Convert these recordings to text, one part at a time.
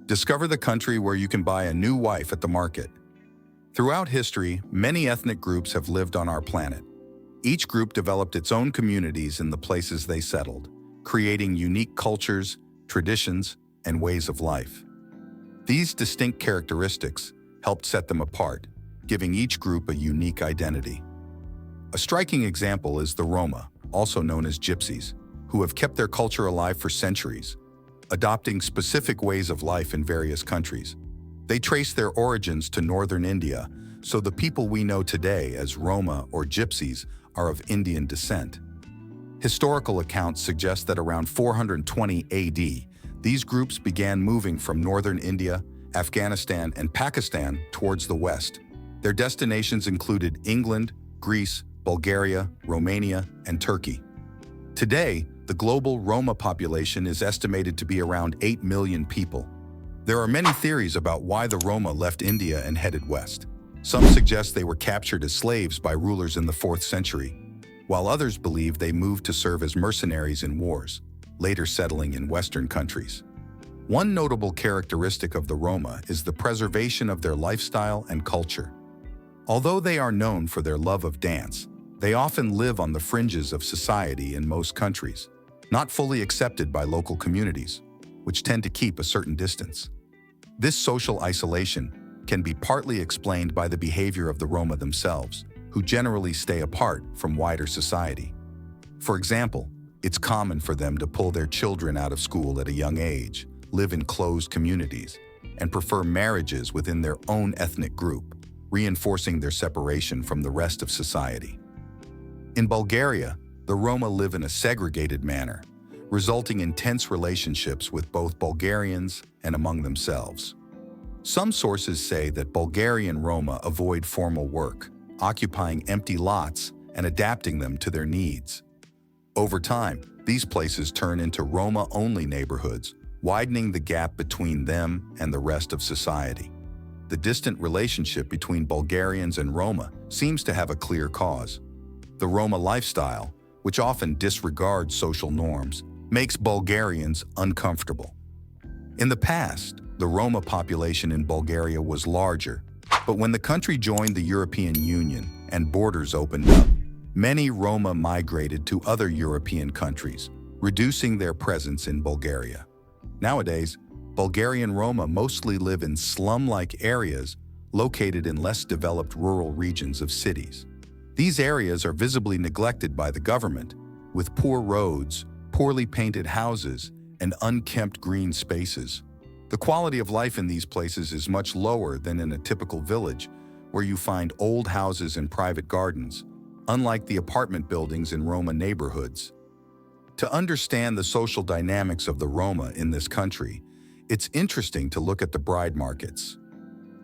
Discover the country where you can buy a new wife at the market. Throughout history, many ethnic groups have lived on our planet. Each group developed its own communities in the places they settled, creating unique cultures, traditions, and ways of life. These distinct characteristics helped set them apart, giving each group a unique identity. A striking example is the Roma, also known as Gypsies, who have kept their culture alive for centuries, adopting specific ways of life in various countries. They trace their origins to northern India, so the people we know today as Roma or Gypsies are of Indian descent. Historical accounts suggest that around 420 AD, these groups began moving from northern India, Afghanistan, and Pakistan towards the west. Their destinations included England, Greece, Bulgaria, Romania, and Turkey. Today, the global Roma population is estimated to be around 8 million people. There are many theories about why the Roma left India and headed west. Some suggest they were captured as slaves by rulers in the 4th century, while others believe they moved to serve as mercenaries in wars, later settling in Western countries. One notable characteristic of the Roma is the preservation of their lifestyle and culture. Although they are known for their love of dance, they often live on the fringes of society in most countries, not fully accepted by local communities, which tend to keep a certain distance. This social isolation can be partly explained by the behavior of the Roma themselves, who generally stay apart from wider society. For example, it's common for them to pull their children out of school at a young age, live in closed communities, and prefer marriages within their own ethnic group, reinforcing their separation from the rest of society. In Bulgaria, the Roma live in a segregated manner, resulting in tense relationships with both Bulgarians and among themselves. Some sources say that Bulgarian Roma avoid formal work, occupying empty lots and adapting them to their needs. Over time, these places turn into Roma-only neighborhoods, widening the gap between them and the rest of society. The distant relationship between Bulgarians and Roma seems to have a clear cause. The Roma lifestyle, which often disregards social norms, makes Bulgarians uncomfortable. In the past, the Roma population in Bulgaria was larger, but when the country joined the European Union and borders opened up, many Roma migrated to other European countries, reducing their presence in Bulgaria. Nowadays, Bulgarian Roma mostly live in slum-like areas located in less developed rural regions of cities. These areas are visibly neglected by the government, with poor roads, poorly painted houses, and unkempt green spaces. The quality of life in these places is much lower than in a typical village, where you find old houses and private gardens, unlike the apartment buildings in Roma neighborhoods. To understand the social dynamics of the Roma in this country, it's interesting to look at the bride markets.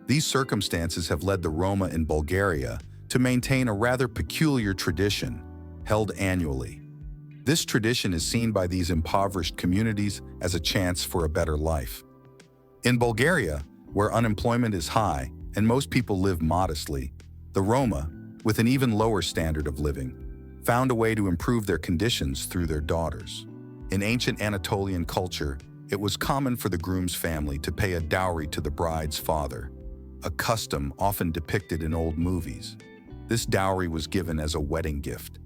These circumstances have led the Roma in Bulgaria to maintain a rather peculiar tradition, held annually. This tradition is seen by these impoverished communities as a chance for a better life. In Bulgaria, where unemployment is high and most people live modestly, the Roma, with an even lower standard of living, found a way to improve their conditions through their daughters. In ancient Anatolian culture, it was common for the groom's family to pay a dowry to the bride's father, a custom often depicted in old movies. This dowry was given as a wedding gift,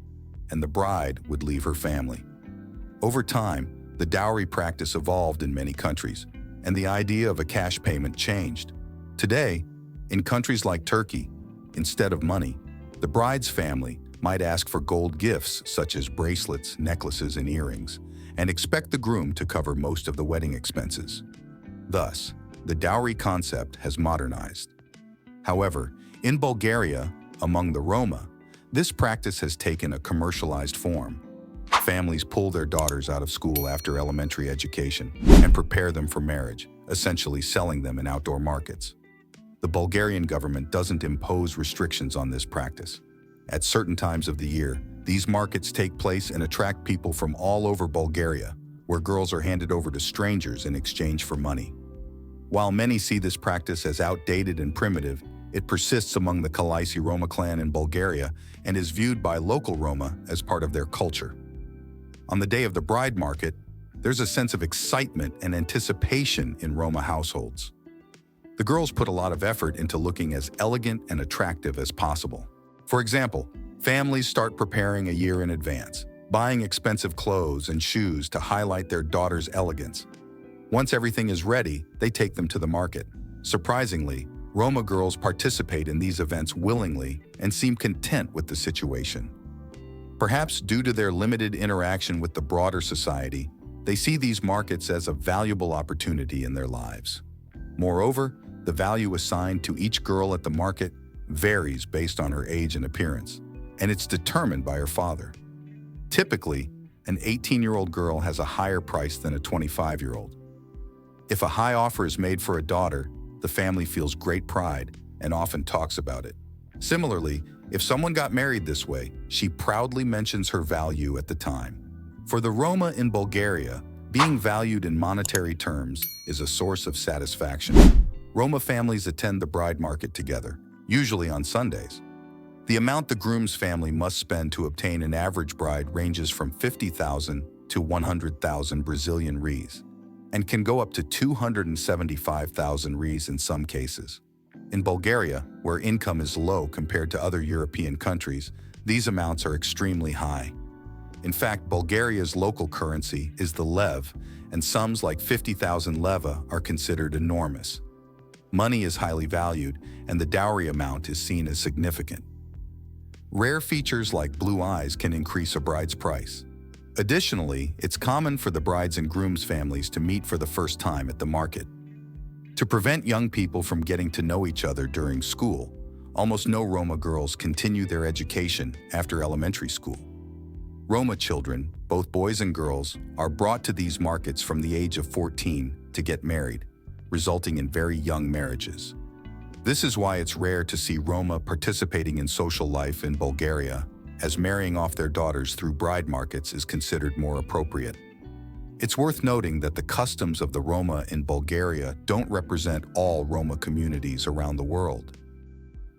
and the bride would leave her family. Over time, the dowry practice evolved in many countries, and the idea of a cash payment changed. Today, in countries like Turkey, instead of money, the bride's family might ask for gold gifts such as bracelets, necklaces, and earrings, and expect the groom to cover most of the wedding expenses. Thus, the dowry concept has modernized. However, in Bulgaria, among the Roma, this practice has taken a commercialized form. Families pull their daughters out of school after elementary education and prepare them for marriage, essentially selling them in outdoor markets. The Bulgarian government doesn't impose restrictions on this practice. At certain times of the year, these markets take place and attract people from all over Bulgaria, where girls are handed over to strangers in exchange for money. While many see this practice as outdated and primitive, it persists among the Kalaisi Roma clan in Bulgaria and is viewed by local Roma as part of their culture. On the day of the bride market, There's a sense of excitement and anticipation in Roma households. The girls put a lot of effort into looking as elegant and attractive as possible. For example, families start preparing a year in advance, buying expensive clothes and shoes to highlight their daughter's elegance. Once everything is ready, they take them to the market. Surprisingly, Roma girls participate in these events willingly and seem content with the situation. Perhaps due to their limited interaction with the broader society, they see these markets as a valuable opportunity in their lives. Moreover, the value assigned to each girl at the market varies based on her age and appearance, and it's determined by her father. Typically, an 18-year-old girl has a higher price than a 25-year-old. If a high offer is made for a daughter, the family feels great pride and often talks about it. Similarly, if someone got married this way, she proudly mentions her value at the time. For the Roma in Bulgaria, being valued in monetary terms is a source of satisfaction. Roma families attend the bride market together, usually on Sundays. The amount the groom's family must spend to obtain an average bride ranges from 50,000 to 100,000 Brazilian reais, and can go up to 275,000 reais in some cases. In Bulgaria, where income is low compared to other European countries, these amounts are extremely high. In fact, Bulgaria's local currency is the lev, and sums like 50,000 leva are considered enormous. Money is highly valued, and the dowry amount is seen as significant. Rare features like blue eyes can increase a bride's price. Additionally, it's common for the bride's and groom's families to meet for the first time at the market. To prevent young people from getting to know each other during school, almost no Roma girls continue their education after elementary school. Roma children, both boys and girls, are brought to these markets from the age of 14 to get married, resulting in very young marriages. This is why it's rare to see Roma participating in social life in Bulgaria, as marrying off their daughters through bride markets is considered more appropriate. It's worth noting that the customs of the Roma in Bulgaria don't represent all Roma communities around the world.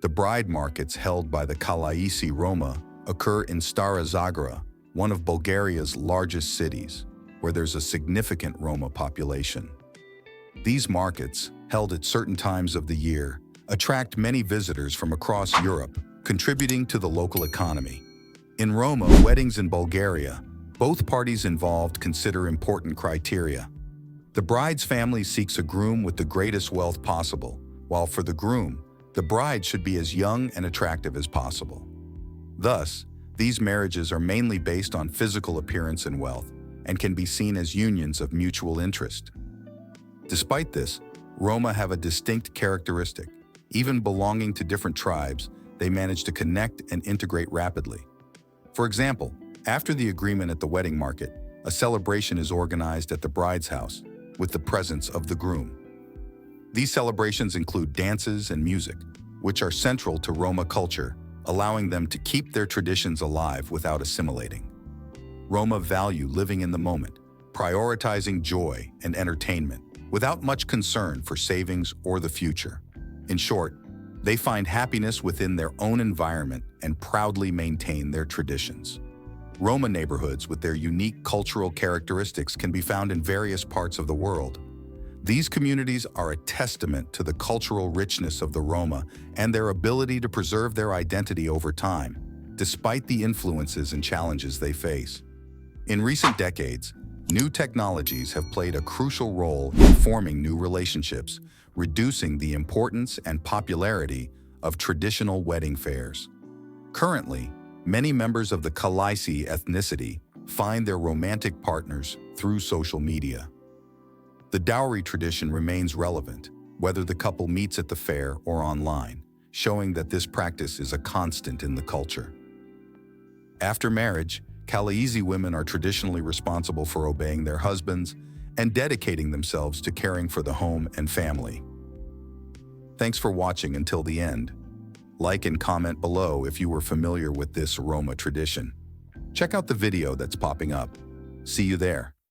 The bride markets held by the Kalaisi Roma occur in Stara Zagora, one of Bulgaria's largest cities, where there's a significant Roma population. These markets, held at certain times of the year, attract many visitors from across Europe, contributing to the local economy. In Roma weddings in Bulgaria, both parties involved consider important criteria. The bride's family seeks a groom with the greatest wealth possible, while for the groom, the bride should be as young and attractive as possible. Thus, these marriages are mainly based on physical appearance and wealth, and can be seen as unions of mutual interest. Despite this, Roma have a distinct characteristic. Even belonging to different tribes, they manage to connect and integrate rapidly. For example, after the agreement at the wedding market, a celebration is organized at the bride's house, with the presence of the groom. These celebrations include dances and music, which are central to Roma culture, allowing them to keep their traditions alive without assimilating. Roma value living in the moment, prioritizing joy and entertainment, without much concern for savings or the future. In short, they find happiness within their own environment and proudly maintain their traditions. Roma neighborhoods with their unique cultural characteristics can be found in various parts of the world. These communities are a testament to the cultural richness of the Roma and their ability to preserve their identity over time, despite the influences and challenges they face. In recent decades, new technologies have played a crucial role in forming new relationships, reducing the importance and popularity of traditional wedding fairs. Currently, many members of the Kalaisi ethnicity find their romantic partners through social media. The dowry tradition remains relevant, whether the couple meets at the fair or online, showing that this practice is a constant in the culture. After marriage, Kalaisi women are traditionally responsible for obeying their husbands and dedicating themselves to caring for the home and family. Thanks for watching until the end. Like and comment below if you were familiar with this Roma tradition. Check out the video that's popping up. See you there.